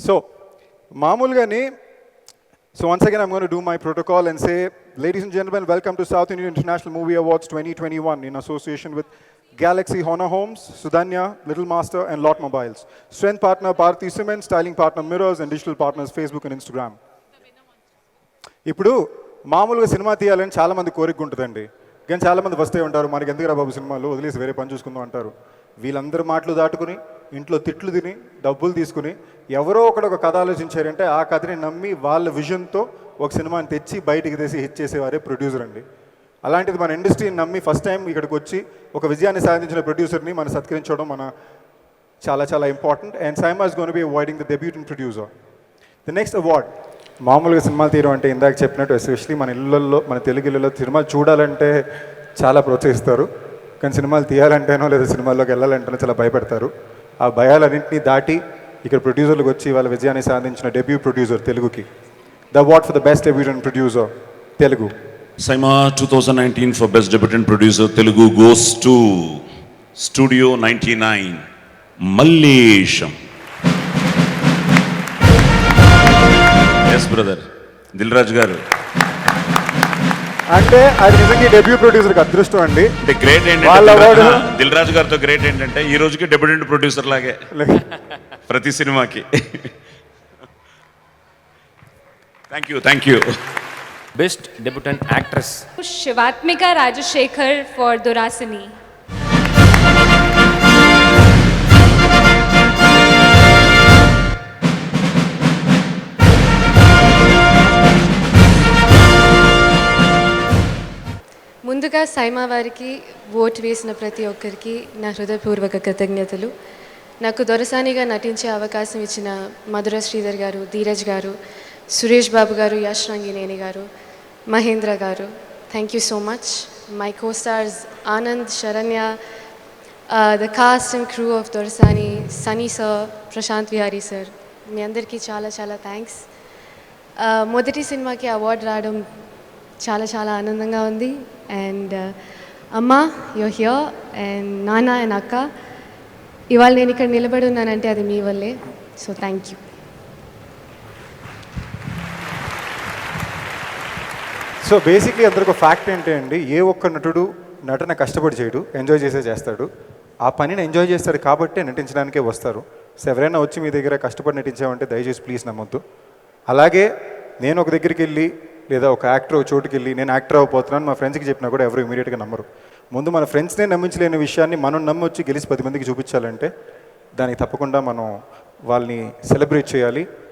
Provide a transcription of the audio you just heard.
So, మామూలుగానే, so once again I'm going to do my protocol and say, ladies and gentlemen, welcome to South Indian International Movie Awards 2021 in association with Galaxy Honor Homes, Sudanya, Little Master and Lot Mobiles. Strength partner Bharati Cement, styling partner Mirrors and digital partners Facebook and Instagram. ఇప్పుడు మామూలుగా cinema తీయాలని చాలామంది కోరిక ఉంటుందండి, కానీ చాలామంది వస్తే ఉంటారు, మనకి ఎందుకురా బాబు సినిమాలు వదిలేసి వేరే పని చూసుకుందాం అంటారు. వీళ్ళందరూ మాటలు దాటుకుని ఇంట్లో తిట్లు తిని డబ్బులు తీసుకుని ఎవరో ఒక కథ ఆలోచించారంటే ఆ కథని నమ్మి వాళ్ళ విజన్తో ఒక సినిమాని తెచ్చి బయటికి తీసి హిట్ చేసేవారే ప్రొడ్యూసర్ అండి. అలాంటిది మన ఇండస్ట్రీని నమ్మి ఫస్ట్ టైం ఇక్కడికి వచ్చి ఒక విజయాన్ని సాధించిన ప్రొడ్యూసర్ని మనం సత్కరించడం మన చాలా చాలా important. And SIIMA is gonna be awarding the debutant producer. The next award, మామూలుగా సినిమాలు తీయడం అంటే ఇందాక చెప్పినట్టు ఎస్పెషలీ మన ఇళ్ళల్లో, మన తెలుగు ఇళ్ళలో సినిమాలు చూడాలంటే చాలా ప్రోత్సహిస్తారు, కానీ సినిమాలు తీయాలంటేనో లేదా సినిమాల్లోకి వెళ్ళాలంటేనో చాలా భయపడతారు. ఆ భయాలన్నింటినీ దాటి ఇక్కడ ప్రొడ్యూసర్లకు వచ్చి వాళ్ళ విజయాన్ని సాధించిన డెబ్యూ ప్రొడ్యూసర్ తెలుగుకి the award for the best debutant producer Telugu. Saima 2019 for Best Debutant Producer Telugu goes to Studio 99, Mallesham. Yes, brother. Dilraj garu. అంటే అది నిజంగా డెబ్యూ ప్రొడ్యూసర్కి అదృష్టం అండి. అంటే గ్రేట్ ఏంటంటే దిల్రాజు గారితో గ్రేట్ ఏంటంటే ఈ రోజుకి డెబ్యూటెంట్ ప్రొడ్యూసర్ లాగే ప్రతి సినిమాకి. Thank you. Best Debutant Actress. Shivatmika Rajashekhar for Durasini. ముందుగా సైమా వారికి ఓటు వేసిన ప్రతి ఒక్కరికి నా హృదయపూర్వక కృతజ్ఞతలు. నాకు దొరసానిగా నటించే అవకాశం ఇచ్చిన మధుర శ్రీధర్ గారు, ధీరజ్ గారు, సురేష్ బాబు గారు, Yash Rangineni garu, Mahendra garu, thank you so much. My co stars Anand, Saranya, the cast and crew of Dorasani, Sunny sir, Prashanth Vihari sir, మీ అందరికీ చాలా చాలా థ్యాంక్స్. మొదటి సినిమాకి అవార్డు రావడం చాలా చాలా ఆనందంగా ఉంది. అండ్ అమ్మ, యూర్ హియర్, అండ్ నాన్న అండ్ అక్క, ఇవాళ నేను ఇక్కడ నిలబడి ఉన్నానంటే అది మీ వల్లే. So thank you. So basically అందరికి ఒక ఫ్యాక్ట్ ఏంటి అండి, ఏ ఒక్క నటుడు నటన కష్టపడి చేయడు, ఎంజాయ్ చేస్తాడు. ఆ పనిని ఎంజాయ్ చేస్తాడు కాబట్టే నటించడానికే వస్తారు. సో ఎవరైనా వచ్చి మీ దగ్గర కష్టపడి నటించామంటే దయచేసి ప్లీజ్ నమ్మొద్దు. అలాగే నేను ఒక దగ్గరికి వెళ్ళి లేదా ఒక యాక్టర్ ఒక చోటుకి వెళ్ళి నేను యాక్టర్ అవ్వబోతున్నాను మా ఫ్రెండ్స్కి చెప్పినా కూడా ఎవరు ఇమీడియట్గా నమ్మరు. ముందు మన ఫ్రెండ్స్నే నమ్మించలేని విషయాన్ని మనం నమ్మొచ్చి గెలిచి 10 మందికి చూపించాలంటే దానికి తప్పకుండా మనం వాళ్ళని సెలబ్రేట్ చేయాలి.